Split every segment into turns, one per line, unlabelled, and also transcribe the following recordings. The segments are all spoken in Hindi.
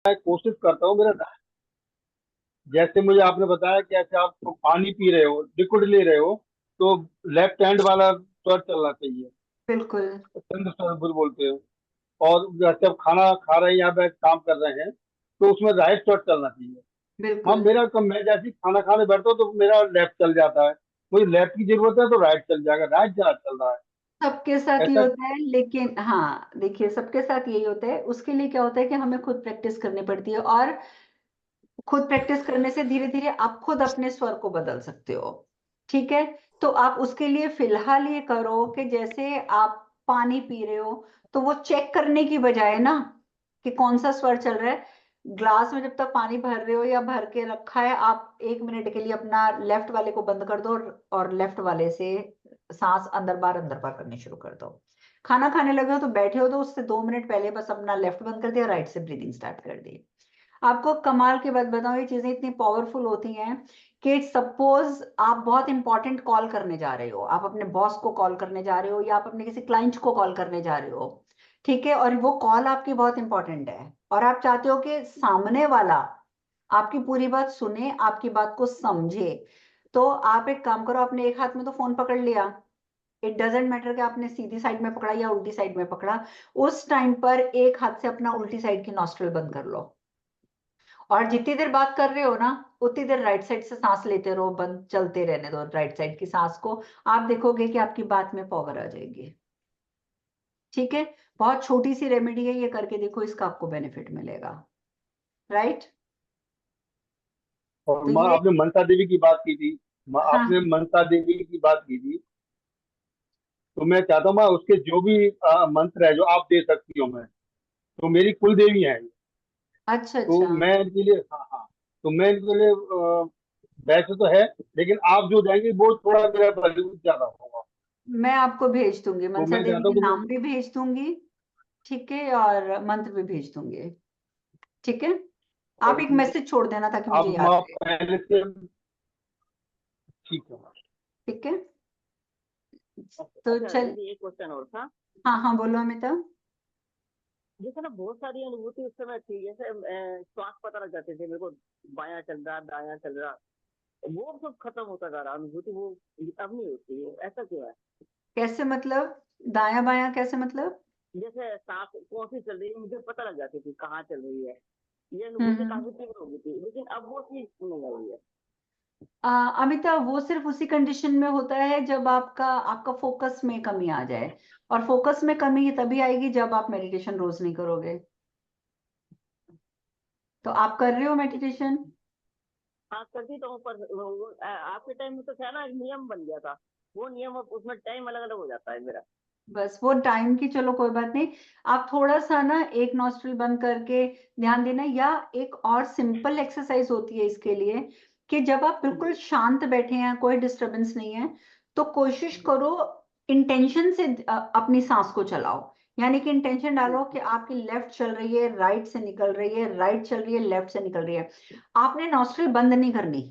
मैं कोशिश करता हूँ मेरा, जैसे मुझे आपने बताया कि ऐसे आप तो पानी पी रहे हो, लिक्विड ले रहे हो, तो लेफ्ट हैंड वाला स्वर चलना चाहिए,
बिल्कुल
चंद्र स्वर बोलते हैं। और जैसे आप खाना खा रहे हैं या फिर काम कर रहे हैं, तो उसमें राइट स्वर चलना चाहिए। हाँ,
बिल्कुल।
मेरा कम, मैं जैसे ही खाना खाने बैठता हूँ तो मेरा लेफ्ट चल जाता है। मुझे लेफ्ट की जरूरत है तो राइट चल जाएगा, राइट जहाँ चल रहा है।
सबके साथ ये
ऐसा।
होता है, लेकिन हाँ देखिए, सबके साथ यही होता है। उसके लिए क्या होता है कि हमें खुद प्रैक्टिस करनी पड़ती है, और खुद प्रैक्टिस करने से धीरे धीरे आप खुद अपने स्वर को बदल सकते हो। ठीक है। तो आप उसके लिए फिलहाल ये करो कि जैसे आप पानी पी रहे हो, तो वो चेक करने की बजाय ना कि कौन सा स्वर चल रहा है, ग्लास में जब तक पानी भर रहे हो या भर के रखा है, आप 1 मिनट के लिए अपना लेफ्ट वाले को बंद कर दो और लेफ्ट वाले से सांस अंदर बार करनी शुरू कर दो। खाना खाने लगे हो तो बैठे हो तो उससे 2 मिनट पहले बस अपना लेफ्ट बंद कर दिया, राइट से ब्रीदिंग स्टार्ट कर दी। आपको कमाल की बात बताऊं, ये चीजें इतनी पावरफुल होती हैं कि सपोज आप बहुत इंपॉर्टेंट कॉल करने जा रहे हो, आप अपने बॉस को कॉल करने जा रहे हो या आप अपने किसी क्लाइंट को कॉल करने जा रहे हो, ठीक है, और वो कॉल आपकी बहुत इंपॉर्टेंट है और आप चाहते हो कि सामने वाला आपकी पूरी बात सुने, आपकी बात को समझे। तो आप एक काम करो, आपने एक हाथ में तो फोन पकड़ लिया, इट डजेंट मैटर कि आपने सीधी साइड में पकड़ा या उल्टी साइड में पकड़ा, उस टाइम पर एक हाथ से अपना उल्टी साइड की नॉस्ट्रिल बंद कर लो, और जितनी देर बात कर रहे हो ना उतनी देर राइट साइड से सांस लेते रहो, बंद चलते रहने दो राइट साइड की सांस को। आप देखोगे कि आपकी बात में पावर आ जाएगी। ठीक है। बहुत छोटी सी रेमेडी है, ये करके देखो, इसका आपको बेनिफिट मिलेगा। राइट।
और
तो
माँ,
ये,
आपने मनसा देवी की बात की थी। माँ, आपने
हाँ,
मनसा देवी की बात की थी, तो मैं चाहता हूँ माँ, उसके जो भी मंत्र है जो आप दे सकती हो, मैं, तो मेरी कुल देवी है।
अच्छा
तो
अच्छा।
मैं इनके लिए, हाँ हाँ, तो मैं इनके लिए वैसे तो है, लेकिन आप जो देंगे वो थोड़ा मेरा वैल्यू ज्यादा होगा।
मैं आपको भेज दूंगी,
तो
मनसा
मैं
देवी
चाहता
के
हूँ कि
नाम भी भेज दूंगी। ठीक है, और मंत्र भी भेज दूंगी। ठीक है। आप
और
एक मैसेज छोड़ देना ताकि मुझे
आप
याद
माँ
रहे।
पहले से, ठीक है माँ।
ठीक है। तो
अच्छा
चल,
दीदी, एक क्वेश्चन और था।
हाँ हाँ, बोलो अमिता।
जैसे ना बहुत सारी अनुभूति उस समय थी, जैसे श्वास पता लग जाते थे मेरे को, बायां चल रहा दायां चल रहा, वो सब खत्म होता जा रहा, अनुभूति वो अब नहीं होती है, ऐसा क्यों है?
कैसे मतलब? दाया बाया कैसे मतलब?
जैसे सांस कौन सी चल रही है मुझे पता लग जाती थी, कहाँ चल रही है, ये अनुभूति
हम्म।
काफी तीव्र हो गई थी, लेकिन अब वो चीज नहीं आ रही है।
अमिता, वो सिर्फ उसी कंडीशन में होता है जब आपका आपका फोकस में कमी आ जाए, और फोकस में कमी तभी आएगी जब आप मेडिटेशन रोज नहीं करोगे। तो आप कर रहे हो मेडिटेशन?
हाँ करती तो हूँ, पर आपके टाइम में तो क्या ना, एक नियम बन गया था, वो नियम अब उसमें टाइम अलग अलग हो जाता है मेरा।
बस वो टाइम की, चलो कोई बात नहीं। आप थोड़ा सा ना एक नॉस्ट्रिल बंद करके ध्यान देना, या एक और सिंपल एक्सरसाइज होती है इसके लिए, कि जब आप बिल्कुल शांत बैठे हैं, कोई डिस्टरबेंस नहीं है, तो कोशिश करो इंटेंशन से अपनी सांस को चलाओ। यानी कि इंटेंशन डालो कि आपकी लेफ्ट चल रही है, राइट से निकल रही है, राइट चल रही है, लेफ्ट से निकल रही है। आपने नॉस्ट्रिल बंद नहीं करनी,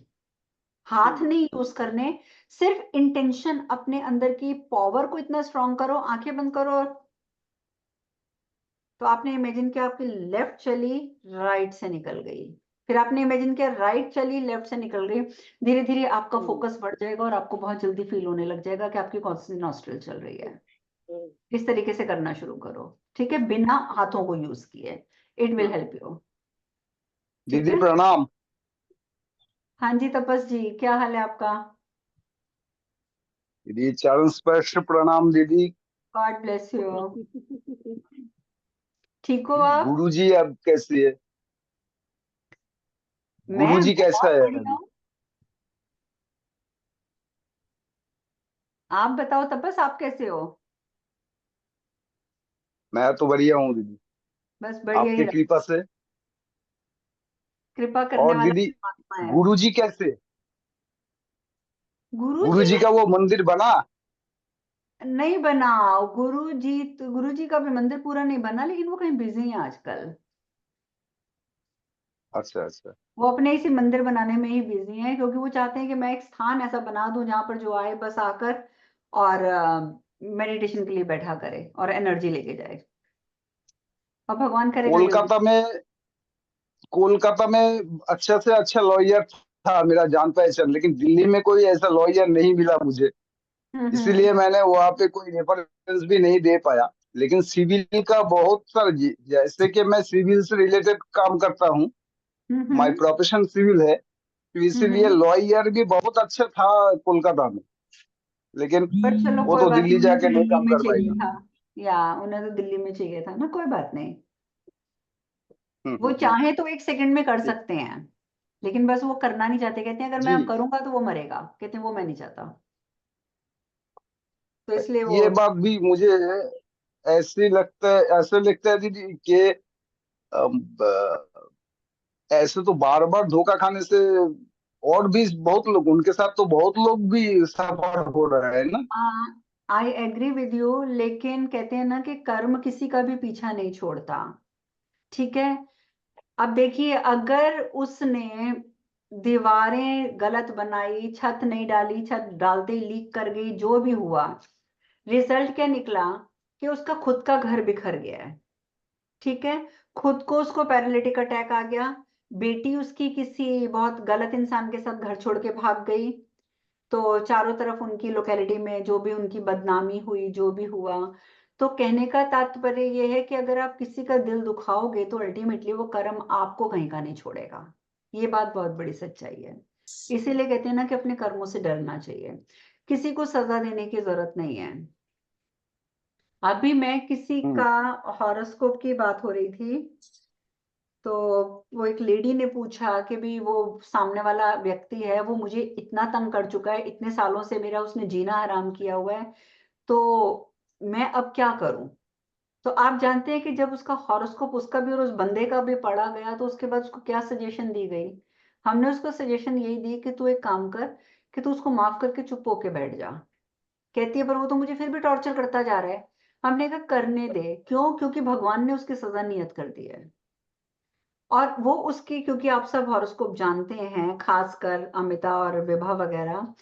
हाथ नहीं यूज करने, सिर्फ इंटेंशन, अपने अंदर की पावर को इतना स्ट्रांग करो, आंखें बंद करो, तो आपने इमेजिन किया आपकी लेफ्ट चली, राइट से निकल गई, फिर आपने इमेजिन किया राइट चली, लेफ्ट से निकल गई। धीरे धीरे आपका फोकस बढ़ जाएगा और आपको बहुत जल्दी फील होने लग जाएगा कि आपकी कौन सी नॉस्ट्रल चल रही है। इस तरीके से करना शुरू करो। ठीक है, बिना हाथों को यूज किए। It will help you. ठीक
दीदी
है।
प्रणाम।
हाँ जी तपस जी, क्या हाल है आपका?
दीदी चरण स्पर्श प्रणाम दीदी।
God bless you. ठीक हो आप?
गुरु जी अब कैसी है? गुरु
मैं
जी कैसा
बहुत
है
बढ़िया
अभी?
हूँ। आप बताओ तपस, आप कैसे हो?
मैं तो बढ़िया हूँ दीदी,
बस बढ़िया ही
आपकी
रहो।
कृपा से।
कृपा करने
और
वाला
दीदी
परमात्मा है।
गुरु जी कैसे?
गुरु
गुरु
जी
जी
ने,
का वो मंदिर बना?
नहीं बना। गुरु जी तो, गुरु जी का भी मंदिर पूरा नहीं बना, लेकिन वो कहीं बिजी हैं आजकल।
अच्छा अच्छा।
वो अपने इसी मंदिर बनाने में ही बिजी हैं, क्योंकि वो चाहते हैं कि मैं एक स्थान ऐसा बना दूं जहां पर जो आए बस आकर और मेडिटेशन के लिए बैठा करे और एनर्जी लेके जाए, और भगवान करे मैं जल्दी।
कोलकाता में कोलकाता में अच्छा से अच्छा लॉयर था मेरा जान पहचान, लेकिन दिल्ली में कोई ऐसा लॉयर नहीं मिला मुझे, इसीलिए मैंने वहां पे कोई रेफरेंस भी नहीं दे पाया। लेकिन सिविल का बहुत सारा जैसे कि मैं सिविल से रिलेटेड काम करता हूँ, माय प्रोफेशन सिविल है, तो इसीलिए लॉयर भी बहुत अच्छा था कोलकाता में, लेकिन
पर चलो
वो
कोई
तो
बात नहीं,
दिल्ली
उन्हें तो
जाके नहीं
दिल्ली
काम
में
कर
चाहिए
पाएगा।
था, या उन्हें तो दिल्ली में चाहिए था ना, कोई बात नहीं। वो
हम्म।
चाहे तो 1 सेकंड में कर
जी
सकते हैं, लेकिन बस वो करना नहीं चाहते, कहते हैं अगर मैं
जी,
अब करूंगा तो वो मरेगा, कहते हैं वो मैं नहीं चाहता, तो इसलिए वो।
ये बात भी मुझे ऐसे लगता है दीदी कि ऐसे तो बार बार धोखा खाने से और भी बहुत लोग, उनके साथ तो बहुत लोग भी सफर हो रहे हैं ना।
आई एग्री विद यू, लेकिन कहते हैं ना कि कर्म किसी का भी पीछा नहीं छोड़ता, ठीक है। अब देखिए, अगर उसने दीवारें गलत बनाई, छत नहीं डाली, छत डालते ही लीक कर गई, जो भी हुआ, रिजल्ट क्या निकला कि उसका खुद का घर बिखर गया है, ठीक है। खुद को उसको पैरालिटिक अटैक आ गया, बेटी उसकी किसी बहुत गलत इंसान के साथ घर छोड़ के भाग गई, तो चारों तरफ उनकी लोकेलिटी में जो भी उनकी बदनामी हुई, जो भी हुआ। तो कहने का तात्पर्य यह है कि अगर आप किसी का दिल दुखाओगे तो अल्टीमेटली वो कर्म आपको कहीं का नहीं छोड़ेगा, ये बात बहुत बड़ी सच्चाई है। इसीलिए कहते हैं ना कि अपने कर्मों से डरना चाहिए, किसी को सजा देने की जरूरत नहीं है। अभी मैं किसी
हम्म।
का हॉरोस्कोप की बात हो रही थी, तो वो एक लेडी ने पूछा कि भी वो सामने वाला व्यक्ति है, वो मुझे इतना तंग कर चुका है, इतने सालों से मेरा उसने जीना हराम किया हुआ है, तो मैं अब क्या करूं। तो आप जानते हैं कि जब उसका हॉरोस्कोप उसका भी और उस बंदे का भी पढ़ा गया, तो उसके बाद उसको क्या सजेशन दी गई। हमने उसको सजेशन यही दी कि तू एक काम कर, कि तू उसको माफ करके चुप होके बैठ जा। कहती है पर वो तो मुझे फिर भी टॉर्चर करता जा रहा है। हमने कहा करने दे, क्यों, क्योंकि भगवान ने उसकी सजा नियत कर दी है। और वो उसकी, क्योंकि आप सब हॉरोस्कोप जानते हैं, खासकर अमिता और विभा वगैरह,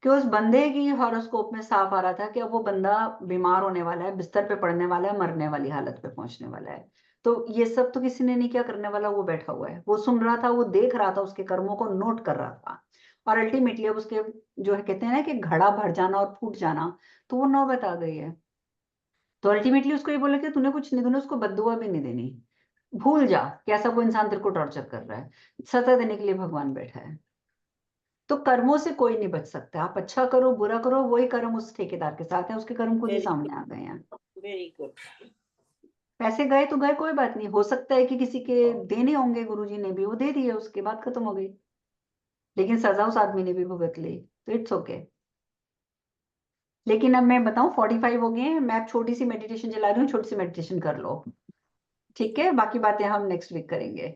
कि उस बंदे की हॉरोस्कोप में साफ आ रहा था कि अब वो बंदा बीमार होने वाला है, बिस्तर पे पड़ने वाला है, मरने वाली हालत पे पहुंचने वाला है। तो ये सब तो किसी ने नहीं किया, करने वाला वो बैठा हुआ है, वो सुन रहा था, वो देख रहा था, उसके कर्मों को नोट कर रहा था। और अल्टीमेटली अब उसके, जो है कहते हैं ना कि घड़ा भर जाना और फूट जाना, तो वो नौबत आ गई है। तो अल्टीमेटली उसको ये बोला कि तूने कुछ नहीं, तूने उसको बद्दुआ भी नहीं देनी, भूल जा कि ऐसा कोई इंसान तेरे को टॉर्चर कर रहा है, सजा देने के लिए भगवान बैठा है। तो कर्मों से कोई नहीं बच सकता, आप अच्छा करो बुरा करो, वही कर्म उस ठेकेदार के साथ है, उसके कर्म खुद ही सामने आ गए हैं।
Very good.
पैसे गए तो गए, कोई बात नहीं, हो सकता है कि किसी के देने होंगे, गुरुजी ने भी वो दे दिए, उसके बाद खत्म हो गई, लेकिन सजा उस आदमी ने भी भुगत ली, तो इट्स ओके। लेकिन अब मैं बताऊं 45 हो गए हैं, मैं अब छोटी सी मेडिटेशन चला रही हूँ, छोटी सी मेडिटेशन कर लो, ठीक है, बाकी बातें हम नेक्स्ट वीक करेंगे।